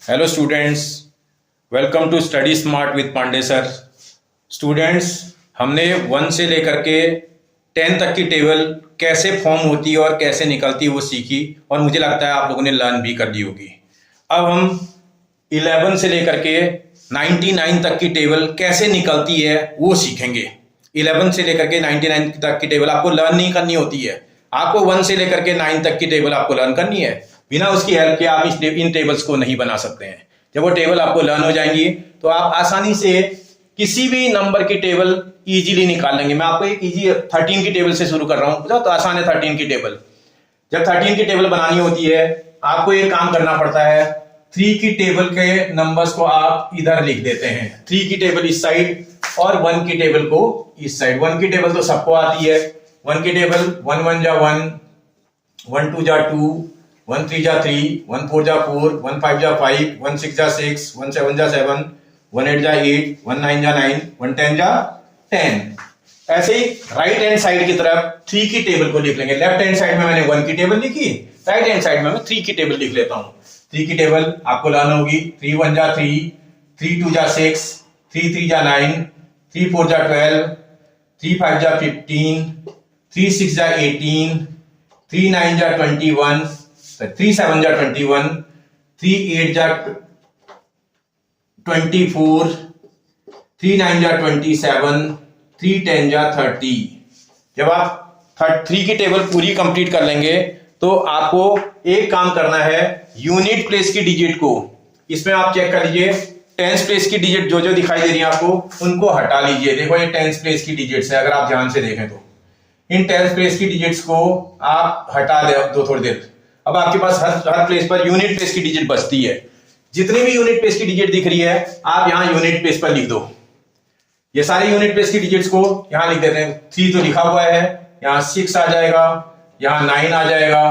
Hello students, welcome to study smart with Pandey sir. Students, हमने 1 से लेकर के 10 तक की टेबल कैसे फॉर्म होती है और कैसे निकलती है वो सीखी, और मुझे लगता है आप लोगों ने लर्न भी कर ली होगी। अब हम 11 से लेकर के 99 तक की टेबल कैसे निकलती है वो सीखेंगे। 11 से लेकर के 99 तक की टेबल आपको लर्न नहीं करनी होती है, आपको 1 से लेकर के 9 तक की टेबल आपको लर्न करनी है। बिना उसकी हेल्प के आप इन टेबल्स को नहीं बना सकते हैं। जब वो टेबल आपको लर्न हो जाएंगी तो आप आसानी से किसी भी नंबर की टेबल इजीली निकाल लेंगे। मैं आपको एक इजी 13 की टेबल से शुरू कर रहा हूं, तो आसान है 13 की टेबल। जब 13 की टेबल बनानी होती है आपको एक काम करना पड़ता है, 3 की टेबल के नंबर्स को आप इधर लिख देते हैं। 3 की टेबल इस साइड और 1 की टेबल को इस साइड। 1 की टेबल तो सबको आती है। 1 की टेबल 1 1 जा 1, 1 2 जा 2, 1 3 जा 3, 1 4 जा 4, 1 5 जा 5, 1 6 जा 6, 1 7 जा 7, 1 8 जा 8, 1 9 जा 9, 1 10 जा 10। ऐसे ही राइट हैंड साइड की तरफ 3 की टेबल को लिख लेंगे। लेफ्ट हैंड साइड में मैंने 1 की टेबल लिखी, राइट हैंड साइड में मैं 3 की टेबल लिख लेता हूं। 3 की टेबल आपको लर्न होगी। 3 1 जा 3, 3 2 जा 6, 3 3 जा 9, 3 4 जा 12, 3 5 जा 15, 3 6 जा 18, 3 9 जा 21, 3 7 जा 21, 3 8 जा 24, 3 9 जा 27, 3 10 जा 30। जब आप 3 की टेबल पूरी कंप्लीट कर लेंगे तो आपको एक काम करना है, यूनिट प्लेस की डिजिट को इसमें आप चेक कर लीजिए। 10th प्लेस की डिजिट जो जो दिखाई दे रही है आपको उनको हटा लीजिए। देखो ये 10th प्लेस की डिजिट्स है, अगर आप ध्यान से देखें तो इन 10th प्लेस की डिजिट्स को आप हटा दो थोड़ी देर। अब आपके पास हर प्लेस पर यूनिट प्लेस की डिजिट बचती है। जितनी भी यूनिट प्लेस की डिजिट दिख रही है आप यहां यूनिट प्लेस पर लिख दो। ये सारे यूनिट प्लेस की डिजिट्स को यहां लिख देते हैं। 3 तो लिखा हुआ है, यहां 6 आ जाएगा, यहां 9 आ जाएगा,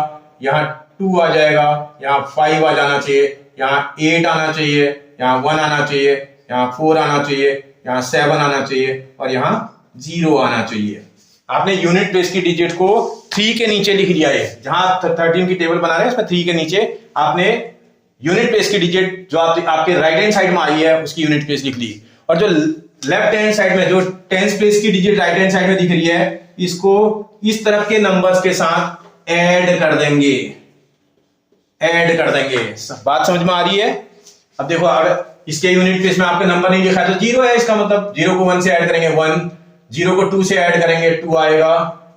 यहां 2 आ जाएगा, यहां 5 आ जाना चाहिए, यहां 8 आना चाहिए, यहां 1 आना चाहिए, यहां 4 आना चाहिए, यहां 7 आना चाहिए और यहां 0 आना चाहिए। आपने यूनिट प्लेस की डिजिट को 3 के नीचे लिख लिया है। जहां 13 की टेबल बना रहे हैं उसमें 3 के नीचे आपने यूनिट प्लेस की डिजिट जो आपके राइट हैंड साइड में आई है उसकी यूनिट प्लेस लिख ली। और जो लेफ्ट हैंड साइड में जो 10th प्लेस की डिजिट राइट हैंड साइड में दिख रही है इसको इस तरफ के नंबर्स के साथ ऐड कर देंगे। बात समझ में आ रही है? अब देखो, अगर इसके यूनिट प्लेस में आपका नंबर नहीं लिखा है तो 0 है, इसका मतलब 0 को 1 से ऐड करेंगे 1, 0 को 2 से ऐड करेंगे 2 आएगा,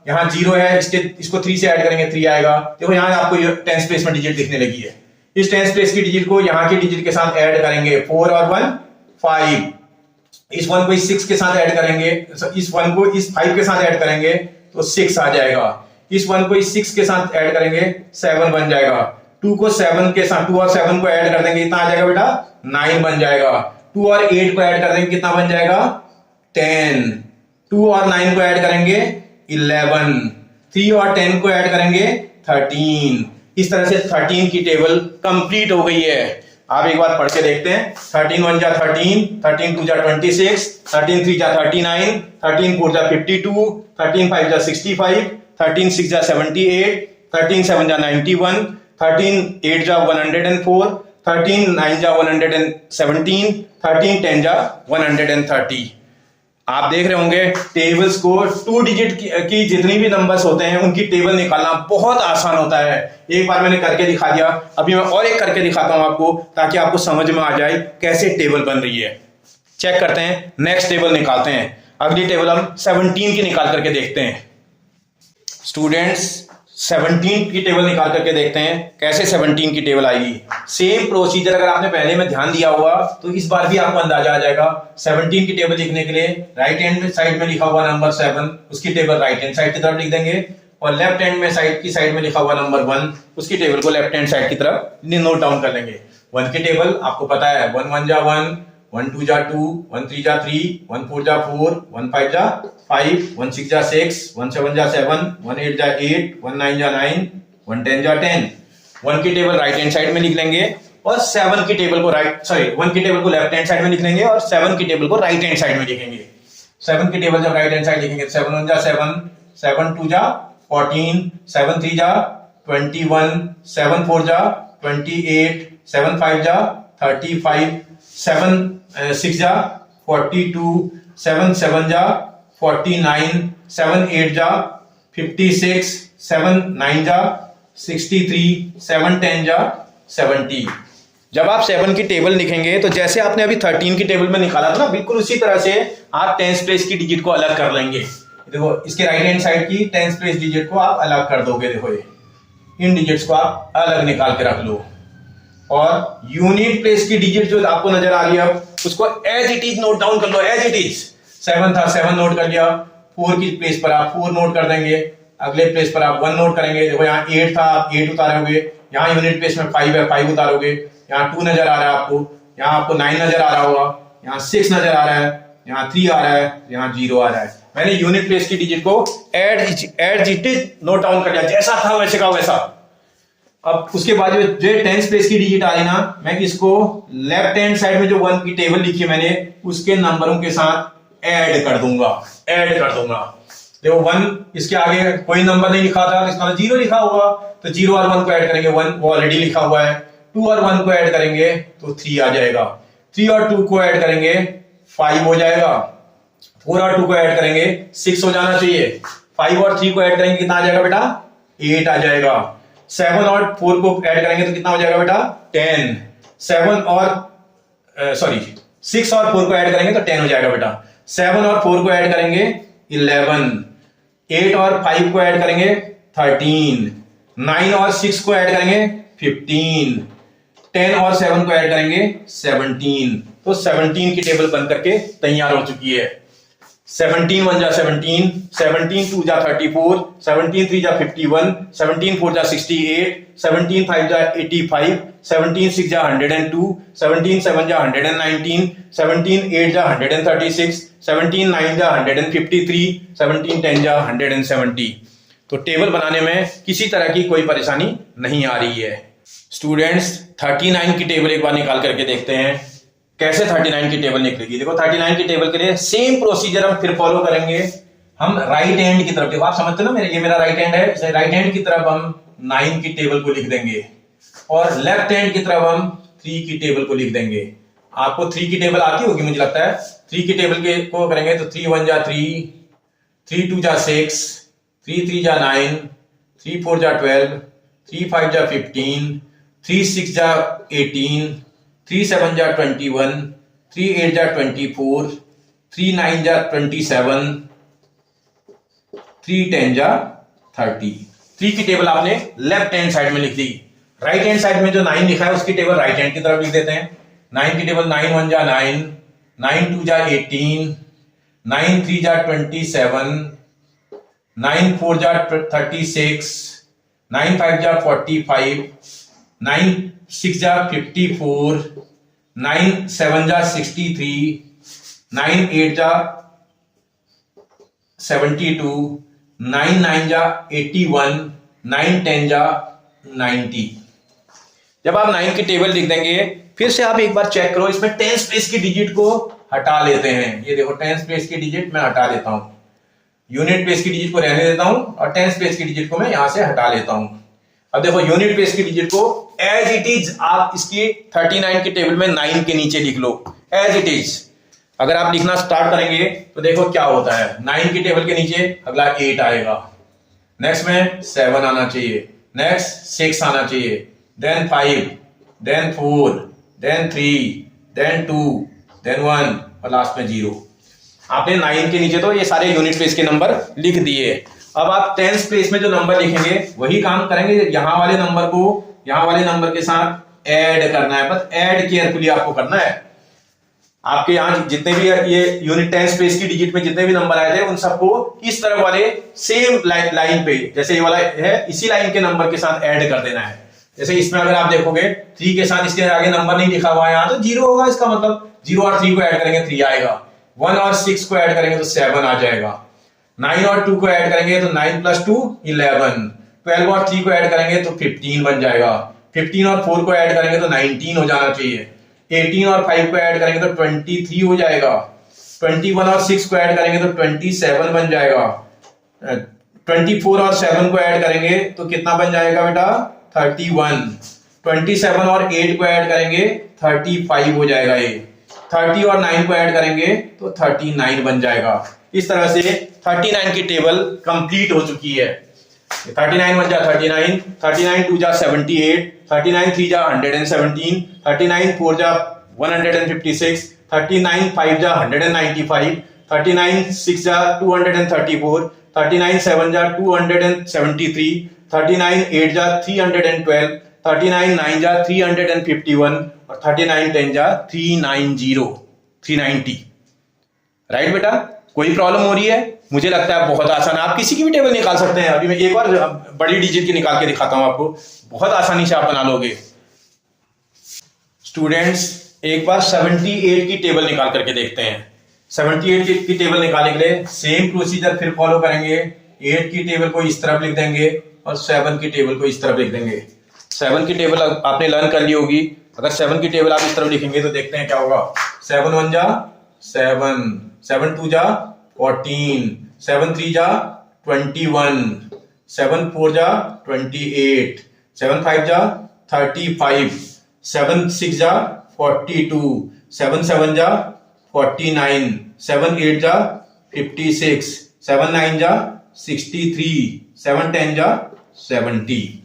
यहां 0 है इसको 3 से ऐड करेंगे 3 आएगा। देखो यहां आपको 10th प्लेस में डिजिट दिखने लगी है। इस 10th प्लेस की डिजिट को यहां की डिजिट के साथ ऐड करेंगे 4 और 1 5। इस 1 को इस 6 के साथ ऐड करेंगे, इस 1 को इस 5 के साथ ऐड करेंगे तो 6 आ जाएगा। इस 1 को इस 6 के साथ ऐड करेंगे 7 बन जाएगा। 2 को 7 के साथ 2 और 7 को ऐड कर देंगे, कितना आ जाएगा बेटा? 9 बन जाएगा। 2 और 8 को ऐड कर देंगे, कितना बन जाएगा? 10। 2 और 9 को ऐड करेंगे 11। 3 और 10 को ऐड करेंगे 13। इस तरह से 13 की टेबल कंप्लीट हो गई है। आप एक बार पढ़ के देखते हैं। 13 1 जा 13, 13 2 जा 26, 13 3 जा 39, 13 4 जा 52, 13 5 जा 65, 13 6 जा 78, 13 7 जा 91, 13 8 जा 104, 13 9 जा 117, 13 10 जा 130। आप देख रहे होंगे टेबल्स को 2 डिजिट की जितनी भी नंबर्स होते हैं उनकी टेबल निकालना बहुत आसान होता है। एक बार मैंने करके दिखा दिया, अभी मैं और एक करके दिखाता हूं आपको ताकि आपको समझ में आ जाए कैसे टेबल बन रही है। चेक करते हैं, नेक्स्ट टेबल निकालते हैं। अगली टेबल हम 17 की निकाल करके देखते हैं। स्टूडेंट्स, 17 की टेबल निकाल करके देखते हैं कैसे 17 की टेबल आएगी। सेम प्रोसीजर अगर आपने पहले में ध्यान दिया होगा तो इस बार भी आपको अंदाजा आ जाएगा। 17 की टेबल लिखने के लिए राइट हैंड साइड में लिखा हुआ नंबर 7 उसकी टेबल राइट हैंड साइड की तरफ लिख देंगे, और लेफ्ट हैंड में साइड की साइड में लिखा हुआ नंबर 1 उसकी टेबल को लेफ्ट हैंड साइड की तरफ नोट डाउन कर लेंगे। 1 की टेबल आपको पता है, 1 1 जा 1, 1 2 जा 2, 1 3 जा 3, 1 4 जा 4, 1 5 जा 5, 1 6 जा 6, 1 7 जा 7, 1 8 जा 8, 1 9 जा 9, 1 10 जा 10। 1 की टेबल राइट हैंड साइड में लिख लेंगे और 7 की टेबल को 1 की टेबल को लेफ्ट हैंड साइड में लिख लेंगे और 7 की टेबल को राइट हैंड साइड में लिखेंगे। 7 की टेबल जब राइट हैंड साइड लिखेंगे 7 1 जा 7, 7 2 जा 14, 7 3 जा 21, 7 4 जा 28, 7 5 जा 35, 7 6 जा 42, 7 7 जा 49, 7 8 जा 56, 7 9 जा 63, 7 10 जा 70। जब आप 7 की टेबल लिखेंगे तो जैसे आपने अभी 13 की टेबल में निकाला था ना, बिल्कुल उसी तरह से आप टेंस प्लेस की डिजिट को अलग कर लेंगे। देखो इसके राइट हैंड साइड की टेंस प्लेस डिजिट को आप अलग कर दोगे। देखो ये इन डिजिट्स को आप अलग निकाल के रख लो, और यूनिट प्लेस की डिजिट जो आपको नजर आ रही है अब उसको as it is note down कर लो, एज इट इज। 7 था 7 नोट कर लिया, 4 की प्लेस पर आप 4 नोट कर देंगे, अगले प्लेस पर आप 1 नोट करेंगे। देखो यहाँ 8 था, आप 8 उतारोगे, यहाँ यूनिट प्लेस में 5 है, 5 उतारोगे, यहाँ 2 नजर आ रहा है आपको, यहाँ आपको 9 नजर आ रहा होगा, यहाँ 6 नजर आ रहा है, यहाँ 3 आ रहा है, यहाँ 0 आ रहा है। मैंने यूनिट प्लेस की डिजिट को as it is note down कर लिया, जैसा था वैसे का वैसा। अब उसके बाद जो टेंस प्लेस की डिजिट आ रही ना, मैं इसको लेफ्ट हैंड साइड में जो 1 की टेबल लिखी है मैंने, उसके नंबरों के साथ ऐड कर दूंगा, ऐड कर दूंगा। देखो 1 इसके आगे कोई नंबर नहीं लिखा था, इसका 0 लिखा होगा, तो 0 और 1 को ऐड करेंगे, 1 वो ऑलरेडी लिखा हुआ है। 2 और 1 को ऐड करेंगे तो 3 आ जाएगा, 3 और 2 को ऐड करेंगे 5 हो जाएगा, 4 और 2 को ऐड करेंगे 6 हो जाना चाहिए, 5 और 3 को ऐड करेंगे कितना आ जाएगा बेटा, 8 आ जाएगा। 7 और 4 को ऐड करेंगे तो कितना हो जाएगा बेटा, 10। 7 और सॉरी 6 और 4 को ऐड करेंगे तो 10 हो जाएगा बेटा। 7 और 4 को ऐड करेंगे 11, 8 और 5 को ऐड करेंगे 13, 9 और 6 को ऐड करेंगे 15, 10 और 7 को ऐड करेंगे 17। तो 17 की टेबल बन करके तैयार हो चुकी है। 17 1 जा 17, 17 2 जा 34, 17 3 जा 51, 17 4 जा 68, 17 5 जा 85, 17 6 जा 102, 17 7 जा 119, 17 8 जा 136, 17 9 जा 153, 17 10 जा 170। तो टेबल बनाने में किसी तरह की कोई परेशानी नहीं आ रही है। स्टूडेंट्स 39 की टेबल एक बार निकाल करके देखते हैं कैसे 39 की टेबल निकलेगी। देखो 39 की टेबल के लिए सेम प्रोसीजर हम फिर फॉलो करेंगे। हम राइट हैंड की तरफ, देखो आप समझते हो ना, ये मेरा राइट हैंड है, राइट हैंड की तरफ हम 9 की टेबल को लिख देंगे, और लेफ्ट हैंड की तरफ हम 3 की टेबल को लिख देंगे। आपको 3 की टेबल आती होगी मुझे लगता है। 3 की टेबल के को करेंगे तो 3 1 जा 3, 3 2 जा 6, 3 3 जा 9, 3 4 जा 12, 3 5 जा 15, 3 6 जा 18, 3 7 जा 21, 3 8 जा 24, 3 9 जा 27, 3 10 जा 30। 3 की टेबल आपने लेफ्ट हैंड साइड में लिख दी। राइट हैंड साइड में जो 9 लिखा है उसकी टेबल राइट हैंड की तरफ लिख देते हैं। 9 की टेबल 9 1 जा 9, 9 2 जा 18, 9 3 जा 27, 9 4 जा 36, 9 5 जा 45, 9 6 जा 54, 9 7 जा 63, 9 8 जा 72, 9 9 जा 81, 9 10 जा 90। जब आप 9 की टेबल लिख देंगे, फिर से आप एक बार चेक करो, इसमें टेंस प्लेस की डिजिट को हटा लेते हैं। ये देखो टेंस प्लेस की डिजिट मैं हटा देता हूं, यूनिट प्लेस की डिजिट को रहने देता हूं, और टेंस प्लेस की डिजिट को मैं यहां से हटा लेता हूं। अब देखो यूनिट प्लेस की डिजिट को एज इट इज आप इसकी 39 की टेबल में 9 के नीचे लिख लो, एज इट इज। अगर आप लिखना स्टार्ट करेंगे तो देखो क्या होता है। 9 की टेबल के नीचे अगला 8 आएगा, नेक्स्ट में 7 आना चाहिए, नेक्स्ट 6 आना चाहिए, then 5, then 4, then 3, then 2, then 1 और लास्ट में 0। आपने 9 के नीचे तो ये सारे यूनिट प्लेस के नंबर लिख दिए। अब आप टेंस प्लेस में जो नंबर लिखेंगे वही काम करेंगे, यहां वाले नंबर को यहां वाले नंबर के साथ ऐड करना है, बस ऐड केयरफुली आपको करना है। आपके यहां जितने भी ये यूनिट टेंस प्लेस की डिजिट में जितने भी नंबर आए थे उन सबको इस तरफ वाले सेम लाइन पे, जैसे ये वाला है इसी लाइन के नंबर के साथ ऐड कर देना है। जैसे इसमें अगर आप देखोगे 3 के साथ इसके आगे नंबर नहीं लिखा हुआ है यहां, तो 0 होगा, इसका मतलब 0 और 3 को ऐड करेंगे 3 आएगा, 1 और 6 को ऐड करेंगे तो 7 आ जाएगा, 9 और 2 को ऐड करेंगे तो 9 + 2 11, 12 और 3 को ऐड करेंगे तो 15 बन जाएगा, 15 और 4 को ऐड करेंगे तो 19 हो जाना चाहिए, 18 और 5 को ऐड करेंगे तो 23 हो जाएगा, 21 और 6 को ऐड करेंगे तो 27 बन जाएगा, 24 और 7 को ऐड करेंगे तो कितना बन जाएगा बेटा 31, 27 और 8 को ऐड करेंगे 35 हो जाएगा। ये 30 और 9 को ऐड करेंगे तो 39 बन जाएगा। इस तरह से 39 की टेबल कंप्लीट हो चुकी है। 39 1 जा 39, 39 2 जा 78, 39 3 जा 117, 39 4 जा 156, 39 5 जा 195, 39 6 जा 234, 39 7 जा 273, 39 8 जा 312, 39 9 जा 351 और 39 10 जा 390। राइट बेटा, कोई प्रॉब्लम हो रही है? मुझे लगता है बहुत आसान है, आप किसी की भी टेबल निकाल सकते हैं। अभी मैं एक बार बड़ी डिजिट की निकाल के दिखाता हूं आपको, बहुत आसानी से आप बना लोगे। स्टूडेंट्स एक बार 78 की टेबल निकाल करके देखते हैं। 78 की टेबल निकालने के लिए सेम प्रोसीजर फिर फॉलो करेंगे। 8 की टेबल को इस तरफ लिख देंगे और 7 की टेबल को इस तरफ लिख देंगे। 7 की टेबल आपने लर्न कर ली होगी। अगर 7 की टेबल आप इस तरफ लिखेंगे तो देखते हैं क्या होगा। 7 1 जा 7, 7 2 जा 14, 7 3 जा 21, 7 4 जा 28, 7 5 जा 35, 7 6 जा 42, 7 7 जा 49, 7 8 जा 56, 7 9 जा 63, 7 10 जा 70।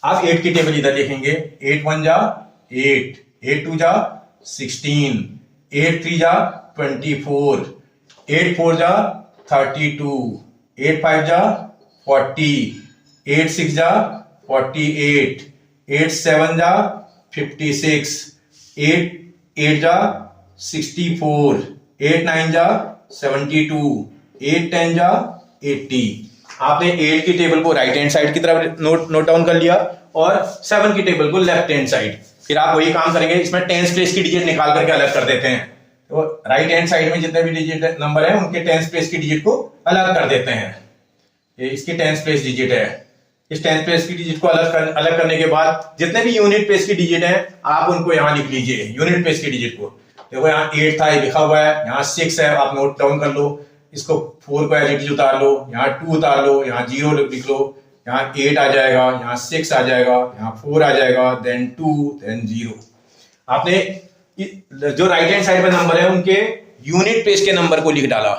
आप 8 की टेबल इधर लिखेंगे। 8 1 जा 8, 8 2 जा 16, 8 3 जा 24, 8 4 जा 32, 8 5 जा 40, 8 6 जा 48, 8 7 जा 56, 8 8 जा 64, 8 9 जा 72, 8 10 जा 80। आपने 8 की टेबल को राइट हैंड साइड की तरफ नोट डाउन कर लिया और 7 की टेबल को लेफ्ट हैंड साइड। फिर आप वही काम करेंगे, इसमें टेंस प्लेस की डिजिट निकाल करके अलग कर देते हैं। तो राइट हैंड साइड में जितने भी डिजिट नंबर है उनके टेंस प्लेस की डिजिट को अलग कर देते हैं। ये इसकी टेंस प्लेस डिजिट है। इस टेंस प्लेस की डिजिट को अलग करने के बाद जितने भी यूनिट प्लेस की डिजिट है आप उनको यहाँ लिख लीजिए। यूनिट प्लेस की डिजिट को देखो, यहाँ 8 था, ये लिखा हुआ है, यहाँ 6 है, आप नोट डाउन कर लो। इसको 4 को एज इट इज उतार लो, यहाँ 2 उतार लो, यहाँ 0 लिख लो, यहाँ 8 आ जाएगा, यहाँ 6 आ जाएगा, यहाँ 4 आ जाएगा, देन 2, देन 0। आपने जो राइट हैंड साइड में नंबर है उनके यूनिट प्लेस के नंबर को लिख डाला।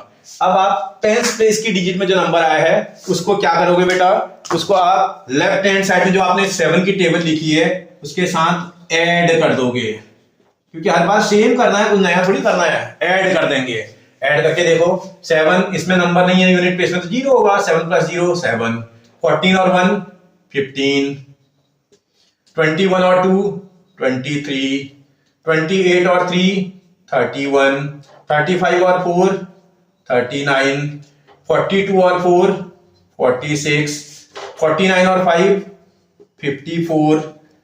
अब आप टेंस प्लेस की डिजिट में जो नंबर आया है उसको क्या करोगे बेटा, उसको आप लेफ्ट हैंड साइड में जो आपने 7 की टेबल लिखी है उसके साथ ऐड कर दोगे, क्योंकि हर बार सेम करना है, कुछ नया थोड़ी करना है। ऐड कर देंगे। ऐड करके देखो 7 इसमें नंबर नहीं है यूनिट प्लेस में तो 0 होगा। 7 + 0 7, 14 और 1 15, 21 और 2 23, 28 और 3 31, 35 और 4 39, 42 और 4 46, 49 और 5 54,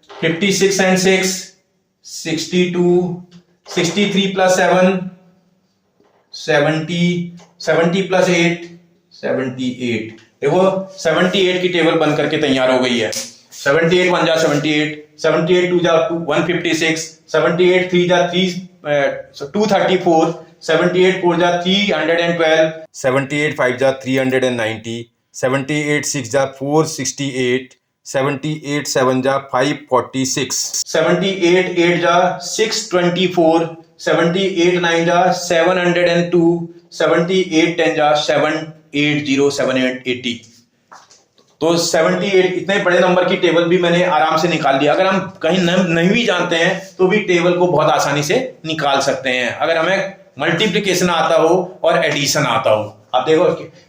56 and 6 62, 63 + 7 70, 70 + 8 78। देखो 78 की टेबल बन करके तैयार हो गई है। 78 1 जा 78, 78 2 जा 156, 78 3 जा 234, 78 4 जा 312, 78 5 जा 390, 78 6 जा 468, 78 7 जा 546, 78 8 जा 624, 78 9 जा 702, 78 10 जा 780 7880। तो 78 इतने बड़े नंबर की टेबल भी मैंने आराम से निकाल दिया। अगर हम कहीं नहीं भी जानते हैं तो भी टेबल को बहुत आसानी से निकाल सकते हैं, अगर हमें मल्टीप्लिकेशन आता हो और एडिशन आता हो। आप देखो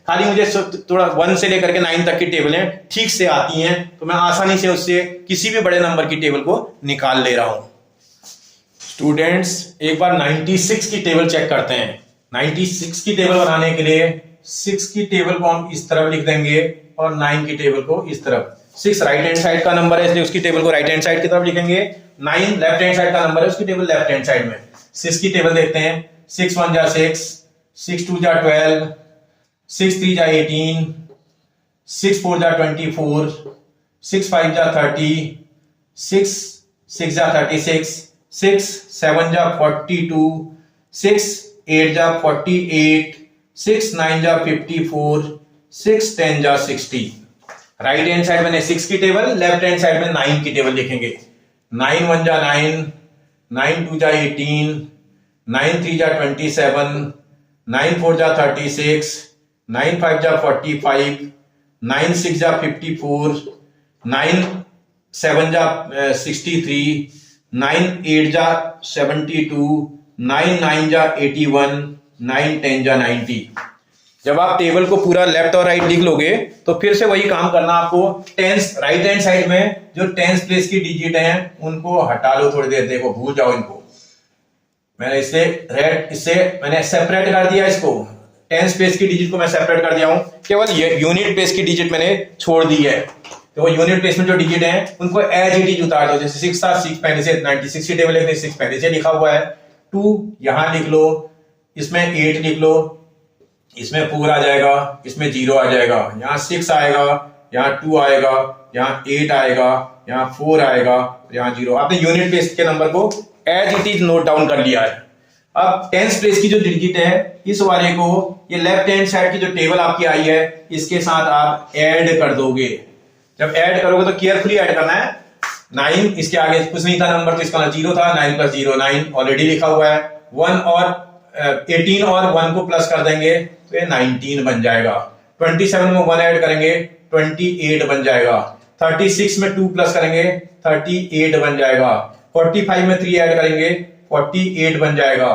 खाली मुझे थोड़ा 1 से लेकर के 9 तक की टेबलें ठीक से आती हैं तो मैं आसानी से उससे किसी भी बड़े नंबर की टेबल को निकाल ले रहा हूं। स्टूडेंट्स एक बार 96 की टेबल चेक करते हैं। 96 की टेबल बनाने के लिए 6 की टेबल को हम इस तरफ लिख देंगे और 9 की टेबल को इस तरफ। 6 राइट हैंड साइड का नंबर है इसलिए उसकी टेबल को राइट हैंड साइड की तरफ लिखेंगे। 9 लेफ्ट हैंड साइड का नंबर है उसकी टेबल लेफ्ट हैंड साइड में। 6 की टेबल देखते हैं। 6 1 जा 6, 6 2 जा 12, 6 3 जा 18, 6 4 जा 24, 6 5 जा 30, 6 6 जा 36, 6 7 जा 42, 6 8 जा 48, 6 9 जा 54, 6 10 जा 60। राइट हैंड साइड में 6 की टेबल, लेफ्ट हैंड साइड में 9 की टेबल लिखेंगे। 9 1 जा 9, 9 2 जा 18, 9 3 जा 27, 9 4 जा 36, 9 5 जा 45, 9 6 जा 54, 9 7 जा 63, 9 8 जा 72, 9 9 जा 81, 9 10 जा 90। जब आप टेबल को पूरा लेफ्ट और राइट लिख लोगे तो फिर से वही काम करना आपको। टेंस राइट हैंड साइड में जो टेंस प्लेस की डिजिट हैं उनको हटा लो थोड़ी देर, देखो भूल जाओ इनको। मैंने इससे मैंने सेपरेट कर दिया, इसको टेंस प्लेस की डिजिट को मैं सेपरेट कर दिया हूं, केवल यूनिट प्लेस की डिजिट मैंने छोड़ दी है। तो वो यूनिट प्लेस में जो डिजिट है उनको एज इट इज उतार दो। जैसे 6 था, 6 पहले से 96 की टेबल है, 6 पहले से लिखा हुआ है। 2 यहां लिख लो, इसमें 8 लिख लो, इसमें 4 आ जाएगा, इसमें 0 आ जाएगा, यहाँ 6 आएगा, यहाँ 2 आएगा, यहाँ 8 आएगा, यहाँ 4 आएगा, यहाँ 0। आपने यूनिट प्लेस के नंबर को as it is note down कर लिया है। अब टेंस प्लेस की जो डिजिट है इस वाले को ये लेफ्ट हैंड साइड की जो टेबल आपकी आई है इसके साथ आप ऐड कर दोगे। जब ऐड करोगे तो केयरफुली ऐड करना है। 9 इसके आगे कुछ नहीं था नंबर, तो इसका 0 था। 9 + 0 9 ऑलरेडी लिखा हुआ है। 1 और 18 और 1 को प्लस कर देंगे तो ये 19 बन जाएगा। 27 में 1 ऐड करेंगे 28 बन जाएगा। 36 में 2 प्लस करेंगे 38 बन जाएगा। 45 में 3 ऐड करेंगे 48 बन जाएगा।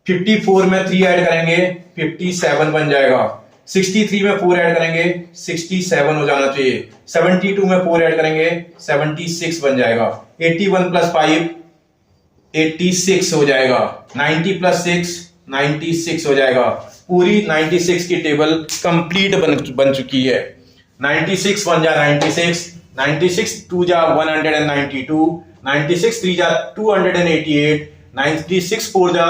54 में 3 ऐड करेंगे 57 बन जाएगा। 63 में 4 ऐड करेंगे 67 हो जाना चाहिए। 72 में 4 ऐड करेंगे 76 बन जाएगा। 81 + 5 86 हो जाएगा। 90 + 6 96 हो जाएगा। पूरी 96 की टेबल कंप्लीट बन चुकी है। 96 1 जा 96, 96 2 जा 192, 96 3 जा 288, 96 4 जा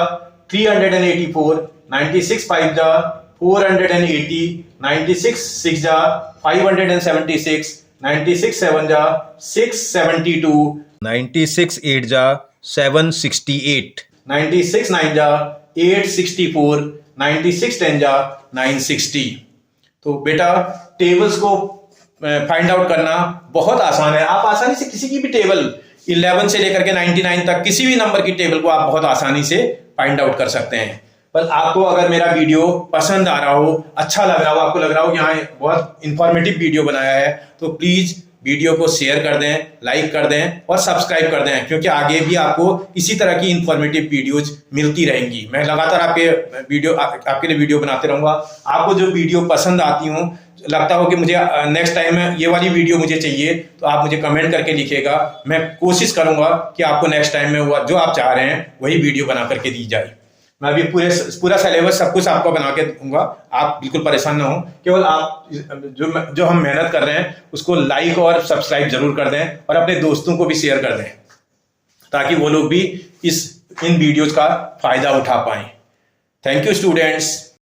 384, 96 5 जा 480, 96 6 जा 576, 96 7 जा 672, 96 8 जा 768, 96 9 जा 864, 96 10 जा 960। तो बेटा टेबल्स को फाइंड आउट करना बहुत आसान है। आप आसानी से किसी की भी टेबल 11 से लेकर के 99 तक किसी भी नंबर की टेबल को आप बहुत आसानी से फाइंड आउट कर सकते हैं। बस आपको अगर मेरा वीडियो पसंद आ रहा हो, अच्छा लग रहा हो, आपको लग रहा हो कि हाँ बहुत इंफॉर्मेटिव वीडियो बनाया है, तो प्लीज वीडियो को शेयर कर दें, लाइक कर दें और सब्सक्राइब कर दें, क्योंकि आगे भी आपको इसी तरह की इंफॉर्मेटिव वीडियोज मिलती रहेंगी। मैं लगातार आपके लिए वीडियो बनाते रहूंगा। आपको जो वीडियो पसंद आती हो, लगता हो कि मुझे नेक्स्ट टाइम में ये वाली वीडियो मुझे चाहिए, तो आप मुझे कमेंट करके लिखिएगा। मैं कोशिश करूंगा कि आपको नेक्स्ट टाइम में जो आप चाह रहे हैं वही वीडियो बना करके दी जाए। मैं अभी पूरा सिलेबस सब कुछ आपको बना के दूंगा, आप बिल्कुल परेशान ना हो। केवल आप जो हम मेहनत कर रहे हैं उसको लाइक और सब्सक्राइब जरूर कर दें और अपने दोस्तों को भी शेयर कर दें, ताकि वो लोग भी इन वीडियोज का फायदा उठा पाएं। Thank you students.